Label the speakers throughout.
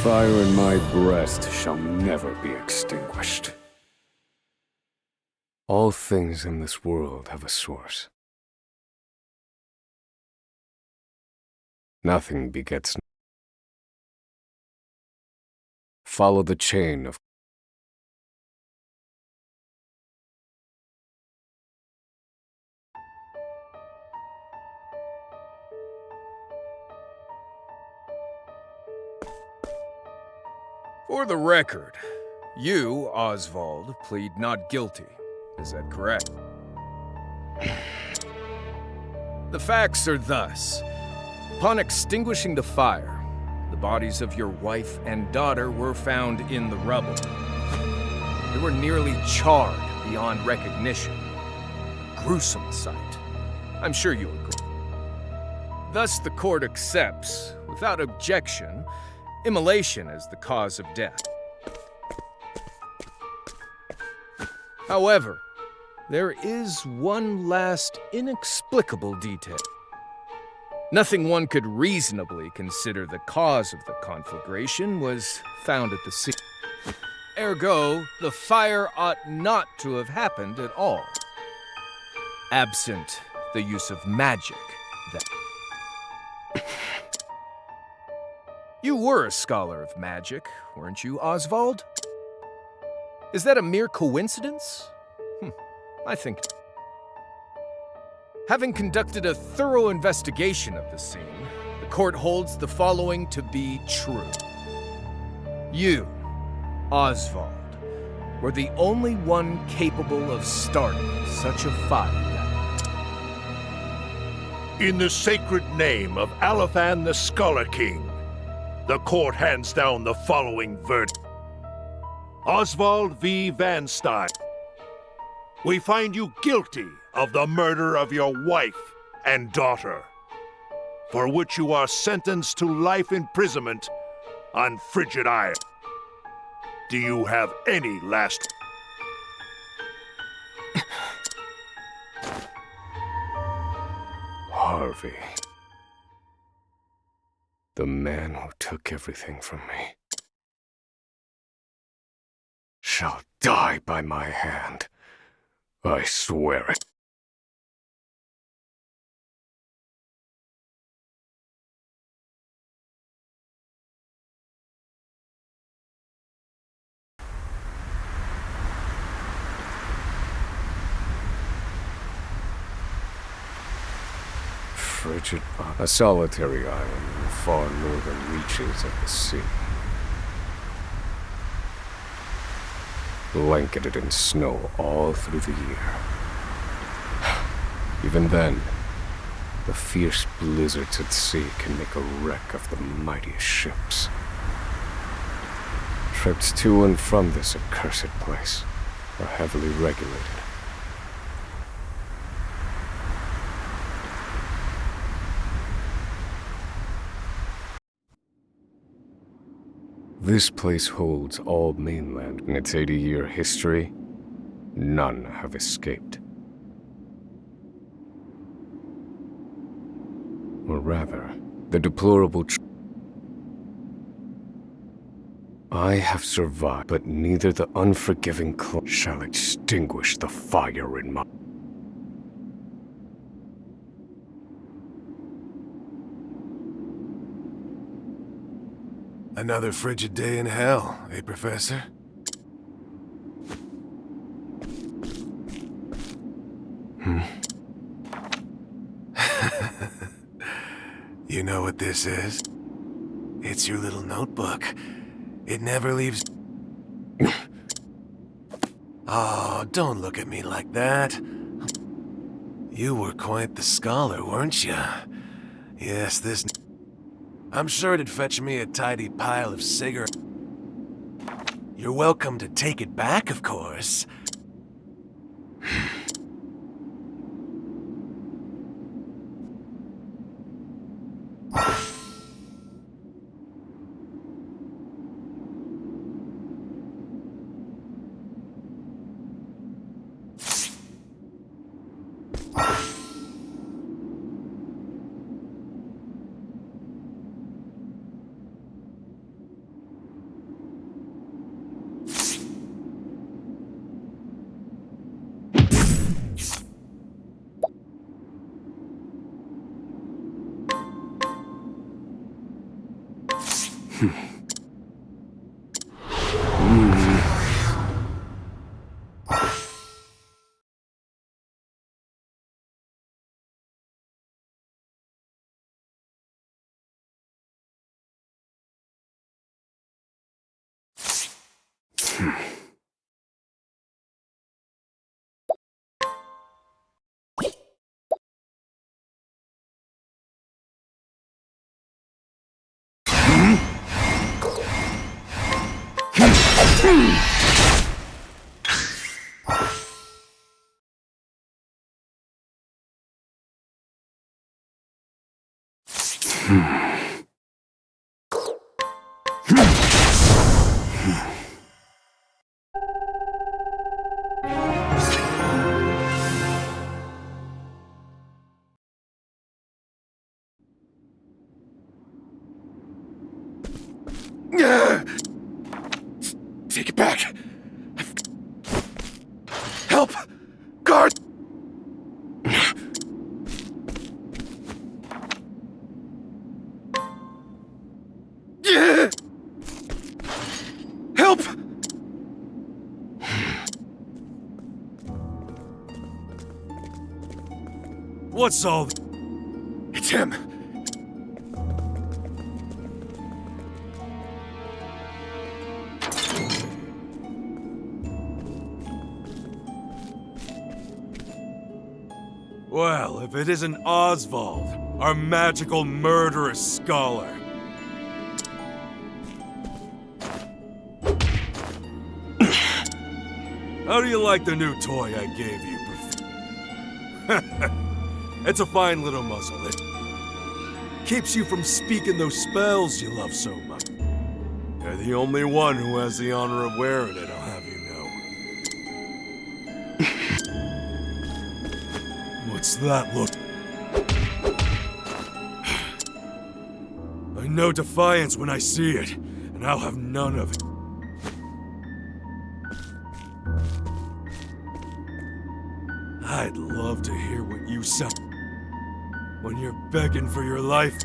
Speaker 1: fire in my breast shall never be extinguished. All things in this world have a source. Nothing begets. Follow the chain of
Speaker 2: For the record, you, Osvald, plead not guilty. Is that correct? The facts are thus. Upon extinguishing the fire, the bodies of your wife and daughter were found in the rubble. They were nearly charred beyond recognition. A gruesome sight. I'm sure you agree. Thus, the court accepts, without objection, immolation as the cause of death. However, there is one last inexplicable detail. Nothing one could reasonably consider the cause of the conflagration was found at the scene. Ergo, the fire ought not to have happened at all. Absent the use of magic, that... You were a scholar of magic, weren't you, Osvald? Is that a mere coincidence? I think... Having conducted a thorough investigation of the scene, the court holds the following to be true. You, Osvald, were the only one capable of starting such a fire that
Speaker 3: In the sacred name of Alephan the Scholar King, the court hands down the following verdict. Osvald V. Van Stein, we find you guilty of the murder of your wife and daughter, for which you are sentenced to life imprisonment on Frigid Isle. Do you have any last...
Speaker 1: Harvey. The man who took everything from me shall die by my hand. I swear it. Frigid, a solitary island in the far northern reaches of the sea. Blanketed in snow all through the year. Even then, the fierce blizzards at sea can make a wreck of the mightiest ships. Trips to and from this accursed place are heavily regulated. This place holds all mainland. In its 80-year history, none have escaped. Or rather, the deplorable I have survived, but neither the unforgiving shall extinguish the fire in my...
Speaker 4: Another frigid day in hell, eh, Professor? You know what this is? It's your little notebook. It never leaves... Oh, don't look at me like that. You were quite the scholar, weren't you? Yes, this... I'm sure it'd fetch me a tidy pile of cigarettes. You're welcome to take it back, of course.
Speaker 2: Take it back! Help! Guard! Help!
Speaker 4: What's all...
Speaker 2: It's him!
Speaker 4: Well, if it isn't Osvald, our magical murderous scholar. How do you like the new toy I gave you, It's a fine little muzzle. It keeps you from speaking those spells you love so much. You're the only one who has the honor of wearing it, I'll have you know. What's that look? I know defiance when I see it, and I'll have none of it. I'd love to hear what you sound when you're begging for your life.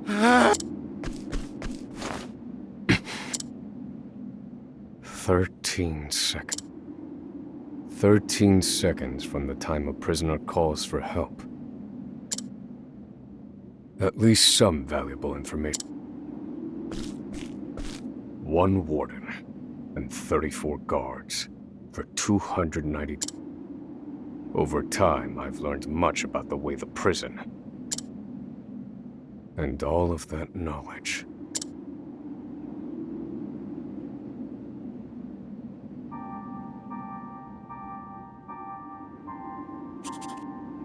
Speaker 1: Ah! 13 seconds. 13 seconds from the time a prisoner calls for help. At least some valuable information. 1 warden and 34 guards for 290. Over time, I've learned much about the way the prison. And all of that knowledge.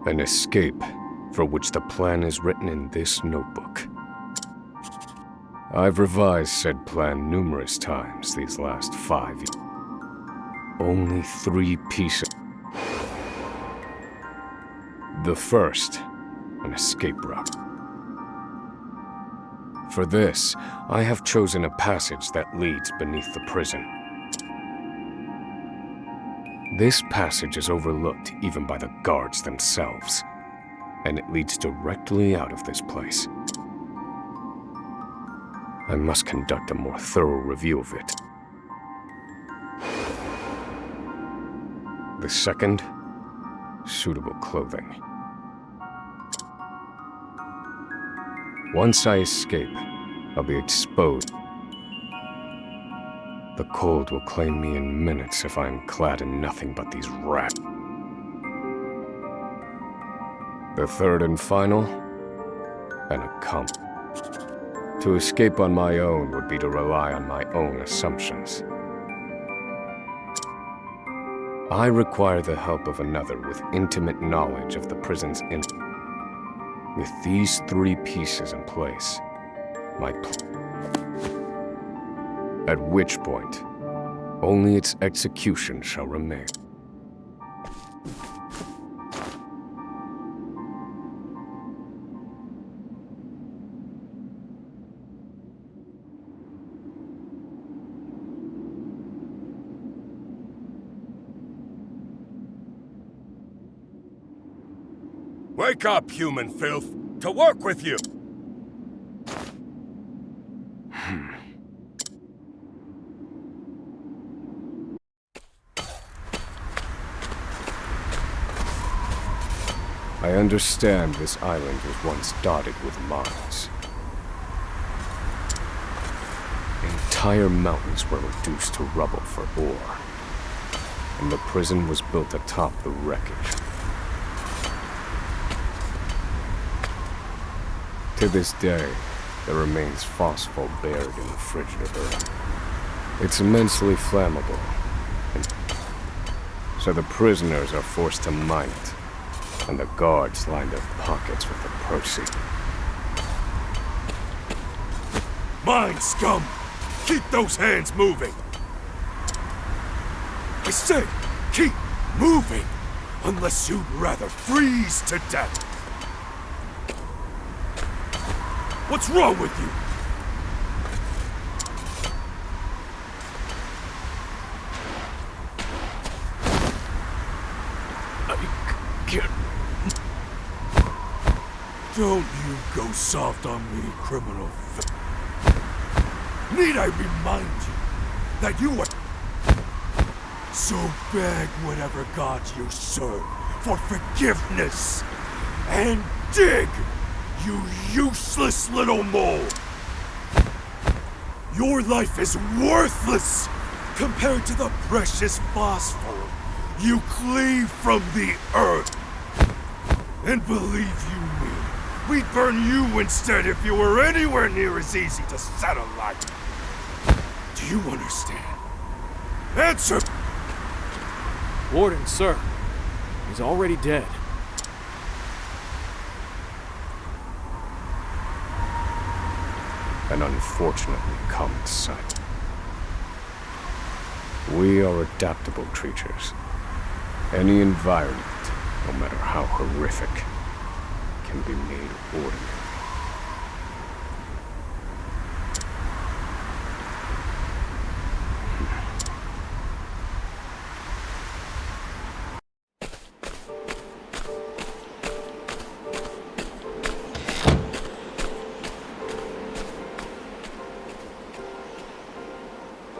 Speaker 1: An escape for which the plan is written in this notebook. I've revised said plan numerous times these last 5 years. Only 3 pieces. The first, an escape route. For this, I have chosen a passage that leads beneath the prison. This passage is overlooked even by the guards themselves, and it leads directly out of this place. I must conduct a more thorough review of it. The second, suitable clothing. Once I escape, I'll be exposed. The cold will claim me in minutes if I am clad in nothing but these rags. The third and final, an accomplice. To escape on my own would be to rely on my own assumptions. I require the help of another with intimate knowledge of the prison's With these 3 pieces in place, my at which point, only its execution shall remain.
Speaker 3: Wake up, human filth! To work with you!
Speaker 1: I understand this island was once dotted with mines. Entire mountains were reduced to rubble for ore, and the prison was built atop the wreckage. To this day, there remains phosphor buried in the frigid earth. It's immensely flammable, and so the prisoners are forced to mine it, and the guards line their pockets with the proceeds.
Speaker 3: Mine scum! Keep those hands moving! I said, keep moving! Unless you'd rather freeze to death! What's wrong with you? Don't you go soft on me, criminal. Need I remind you that you are... So beg whatever god you serve for forgiveness and dig, you useless little mole. Your life is worthless compared to the precious phosphor you cleave from the earth. And believe you me, we'd burn you instead if you were anywhere near as easy to set alight. Do you understand? Answer!
Speaker 5: Warden, sir. He's already dead.
Speaker 1: An unfortunately common sight. We are adaptable creatures. Any environment, no matter how horrific, can be made ordinary.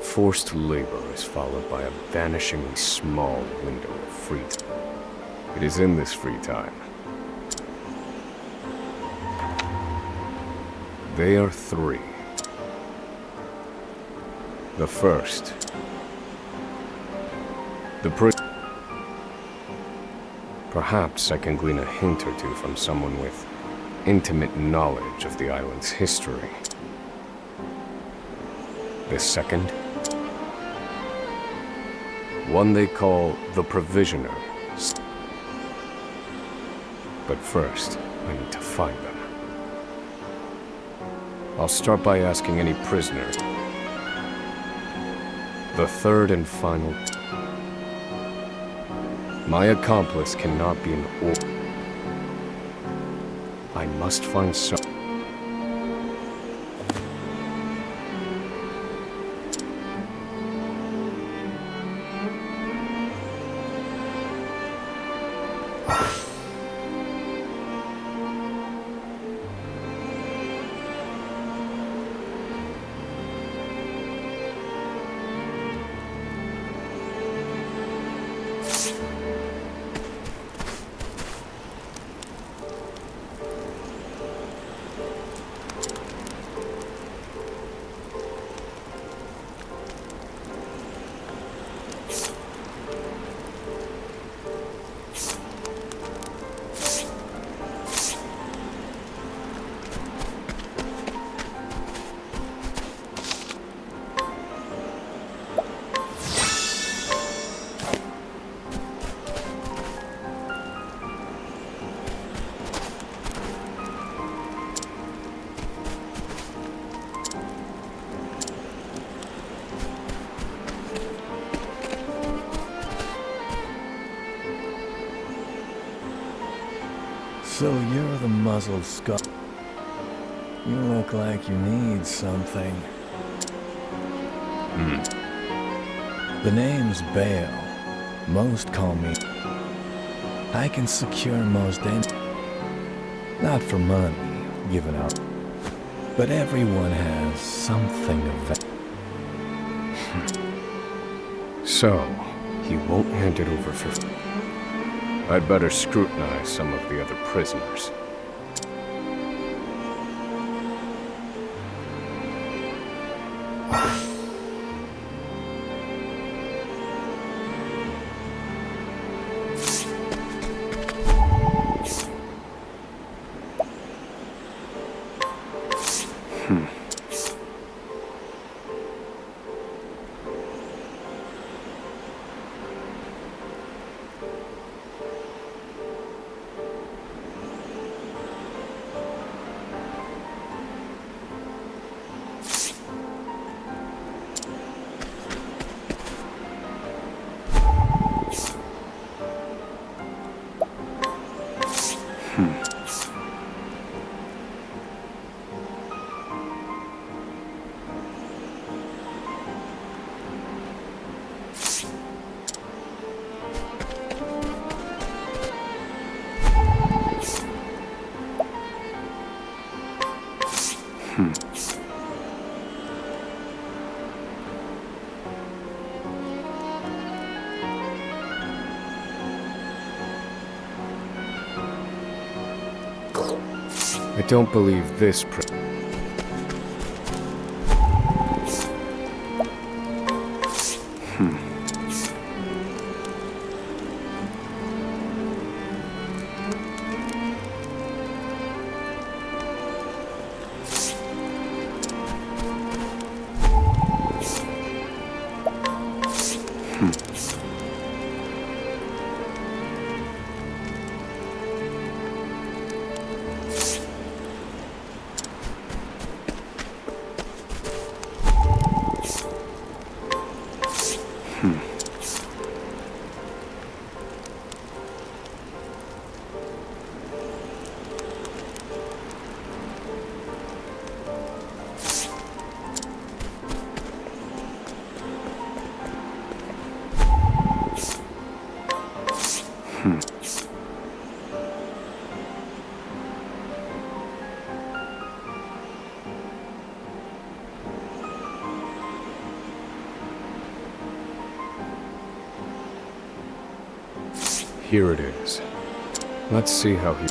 Speaker 1: Forced labor is followed by a vanishingly small window of free time. It is in this free time. They are three. The first. The Perhaps I can glean a hint or two from someone with intimate knowledge of the island's history. The second. One they call the Provisioner. But first, I need to find them. I'll start by asking any prisoner. The third and final. My accomplice cannot be an I must find some.
Speaker 6: So you're the muzzled skull. You look like you need something. The name's Bale. Most call me. I can secure most Not for money, given out. But everyone has something of value.
Speaker 1: So, he won't hand it over for... I'd better scrutinize some of the other prisoners. I don't believe this Here it is. Let's see how he...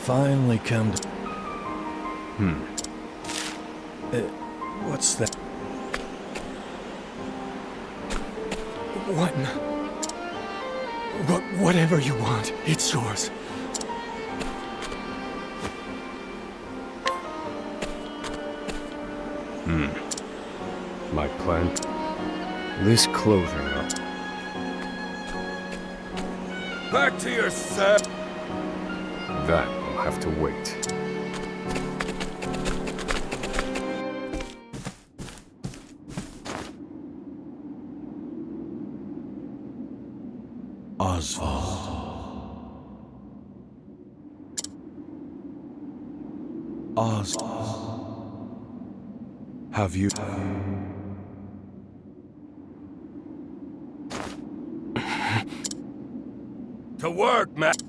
Speaker 6: Finally come to... What's that? Whatever you want, it's yours.
Speaker 1: My plan? This clothing up.
Speaker 2: Back to your set.
Speaker 1: That will have to wait.
Speaker 7: Osvald. Have you...
Speaker 3: To work, man!